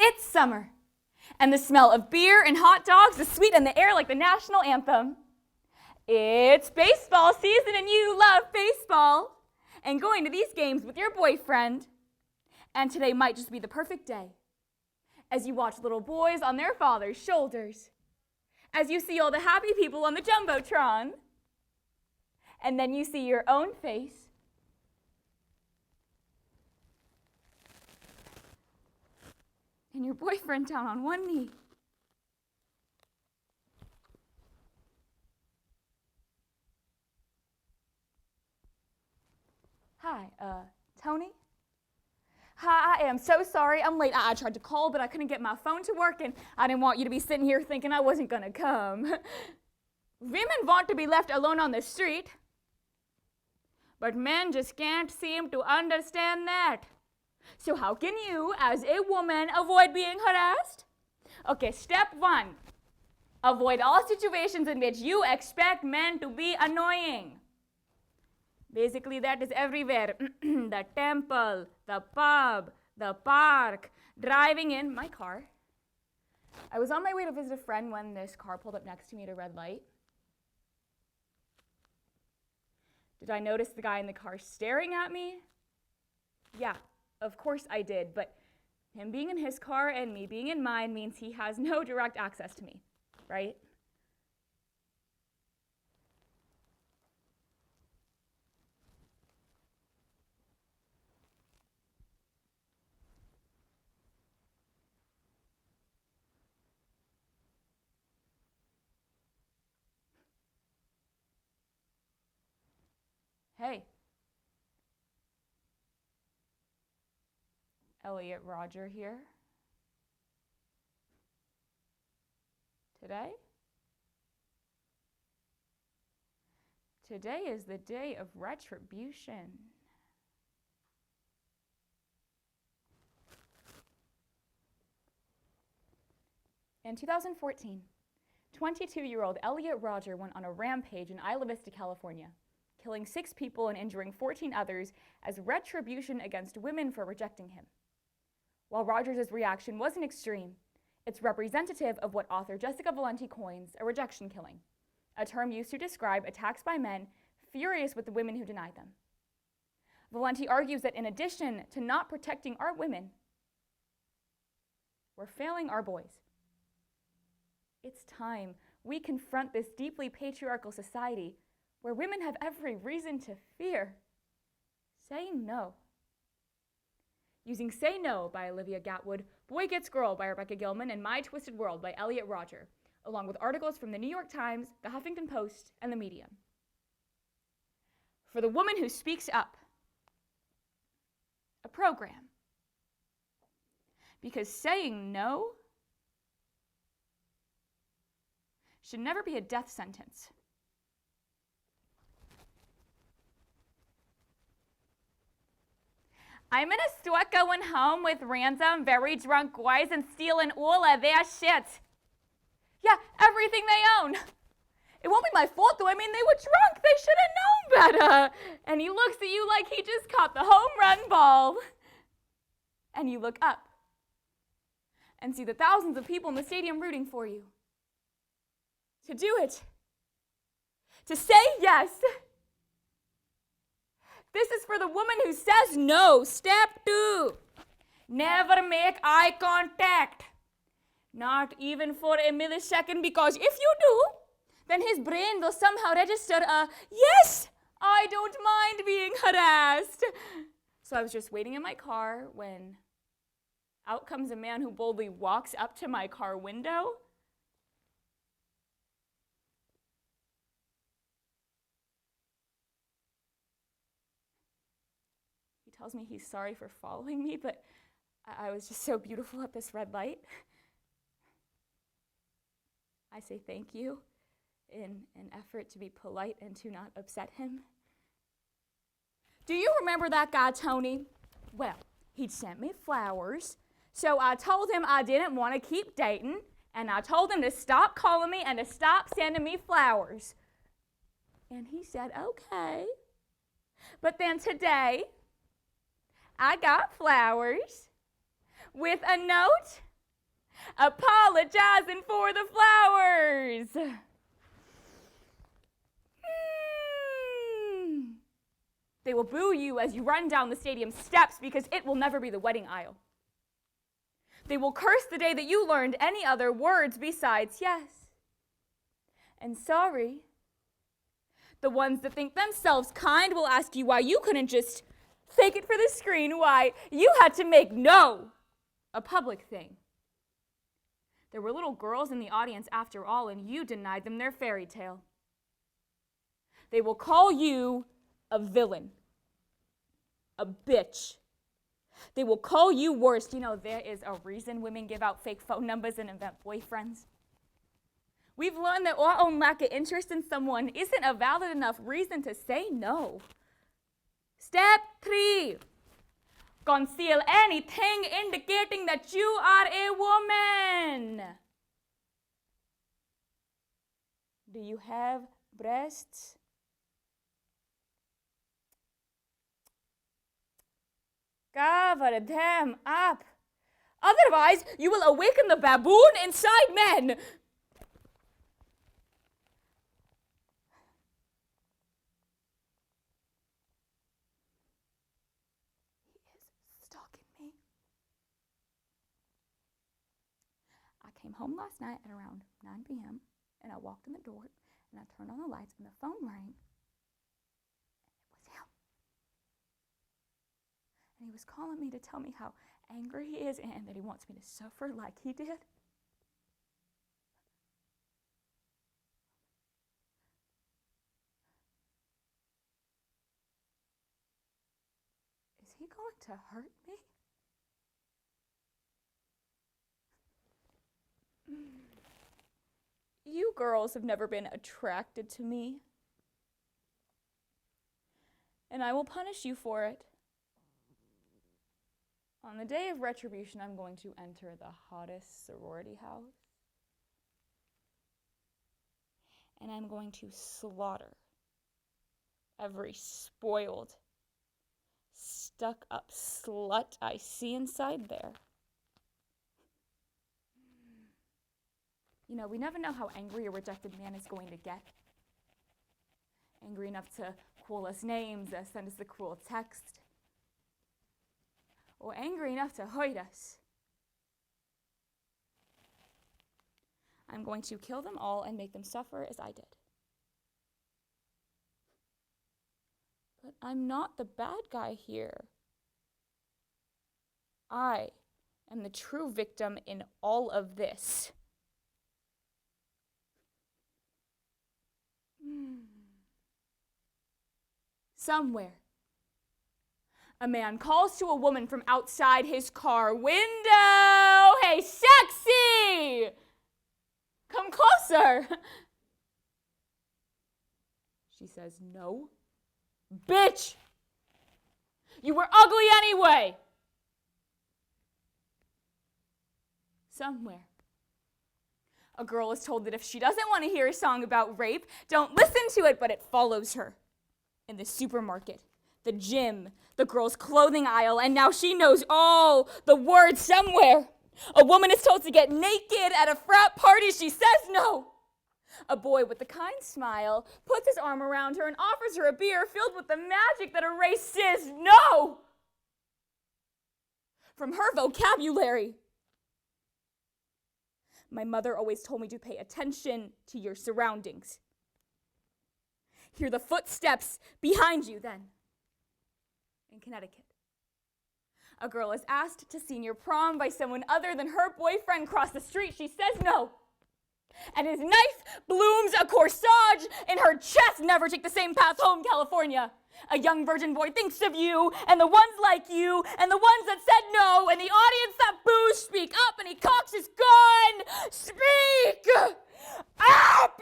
It's summer, and the smell of beer and hot dogs is sweet in the air like the national anthem. It's baseball season, and you love baseball and going to these games with your boyfriend. And today might just be the perfect day as you watch little boys on their father's shoulders, as you see all the happy people on the Jumbotron, and then you see your own face. And your boyfriend down on one knee. Hi, Tony? Hi, I am so sorry. I'm late. I tried to call, but I couldn't get my phone to work, and I didn't want you to be sitting here thinking I wasn't going to come. Women want to be left alone on the street, but men just can't seem to understand that. So how can you, as a woman, avoid being harassed? Okay, step one, avoid all situations in which you expect men to be annoying. Basically, that is everywhere. The temple, the pub, the park, driving in my car. I was on my way to visit a friend when this car pulled up next to me at a red light. Did I notice the guy in the car staring at me? Yeah, of course I did, but him being in his car and me being in mine means he has no direct access to me, right? Hey. Elliot Roger here. Today? Today is the day of retribution. In 2014, 22-year-old Elliot Roger went on a rampage in Isla Vista, California, killing 6 people and injuring 14 others as retribution against women for rejecting him. While Rogers' reaction wasn't extreme, it's representative of what author Jessica Valenti coins a rejection killing, a term used to describe attacks by men furious with the women who denied them. Valenti argues that in addition to not protecting our women, we're failing our boys. It's time we confront this deeply patriarchal society where women have every reason to fear saying no. Using Say No by Olivia Gatwood, Boy Gets Girl by Rebecca Gilman, and My Twisted World by Elliot Roger, along with articles from the New York Times, the Huffington Post, and the Medium. For the woman who speaks up, a program. Because saying no should never be a death sentence. I'm in a store going home with random, very drunk guys and stealing all of their shit. Yeah, everything they own. It won't be my fault, though. I mean, they were drunk. They should have known better. And he looks at you like he just caught the home run ball. And you look up and see the thousands of people in the stadium rooting for you. To do it. To say yes. This is for the woman who says no. Step 2. Never make eye contact. Not even for a millisecond, because if you do, then his brain will somehow register a, yes, I don't mind being harassed. So I was just waiting in my car when out comes a man who boldly walks up to my car window. He tells me he's sorry for following me, but I was just so beautiful at this red light. I say thank you in an effort to be polite and to not upset him. Do you remember that guy, Tony? Well, he'd sent me flowers, so I told him I didn't want to keep dating, and I told him to stop calling me and to stop sending me flowers. And he said, okay. But then today, I got flowers with a note apologizing for the flowers. They will boo you as you run down the stadium steps because it will never be the wedding aisle. They will curse the day that you learned any other words besides yes and sorry. The ones that think themselves kind will ask you why you couldn't just fake it for the screen, why you had to make no a public thing. There were little girls in the audience after all, and you denied them their fairy tale. They will call you a villain, a bitch. They will call you worst. You know, there is a reason women give out fake phone numbers and invent boyfriends. We've learned that our own lack of interest in someone isn't a valid enough reason to say no. Step 3. Conceal anything indicating that you are a woman. Do you have breasts? Cover them up. Otherwise, you will awaken the baboon inside men. I came home last night at around 9 p.m. and I walked in the door and I turned on the lights and the phone rang. And it was him. And he was calling me to tell me how angry he is and that he wants me to suffer like he did. Is he going to hurt me? You girls have never been attracted to me, and I will punish you for it. On the day of retribution, I'm going to enter the hottest sorority house, and I'm going to slaughter every spoiled, stuck-up slut I see inside there. You know, we never know how angry a rejected man is going to get. Angry enough to call us names, send us the cruel text. Or angry enough to hurt us. I'm going to kill them all and make them suffer as I did. But I'm not the bad guy here. I am the true victim in all of this. Somewhere, a man calls to a woman from outside his car window, "Hey, sexy! Come closer." She says, "No. Bitch! You were ugly anyway." Somewhere, a girl is told that if she doesn't want to hear a song about rape, don't listen to it, but it follows her. In the supermarket, the gym, the girls' clothing aisle, and now she knows all the words somewhere. A woman is told to get naked at a frat party. She says no. A boy with a kind smile puts his arm around her and offers her a beer filled with the magic that erases no from her vocabulary. My mother always told me to pay attention to your surroundings. Hear the footsteps behind you then. In Connecticut, a girl is asked to senior prom by someone other than her boyfriend across the street. She says no. And his knife blooms a corsage in her chest. Never take the same path home, California. A young virgin boy thinks of you, and the ones like you, and the ones that said no, and the audience that boos speak up, and he cocks his gun. Speak up!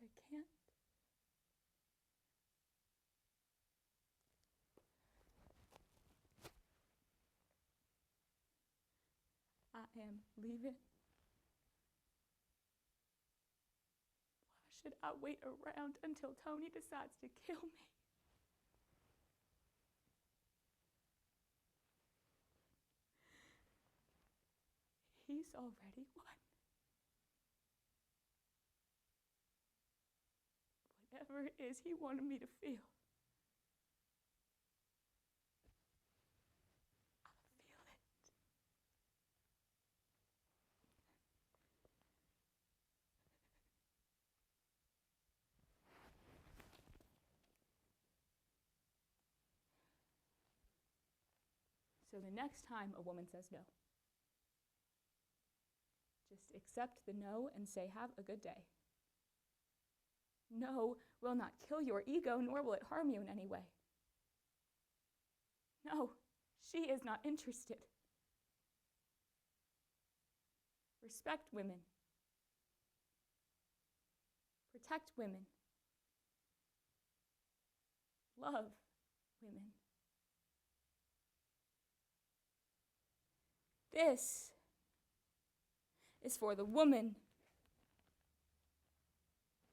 but I can't. I am leaving. Why should I wait around until Tony decides to kill me? He's already won. Whatever it is he wanted me to feel, I feel it. So the next time a woman says no, just accept the no and say, have a good day. No will not kill your ego, nor will it harm you in any way. No, she is not interested. Respect women. Protect women. Love women. This is for the woman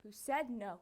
who said no.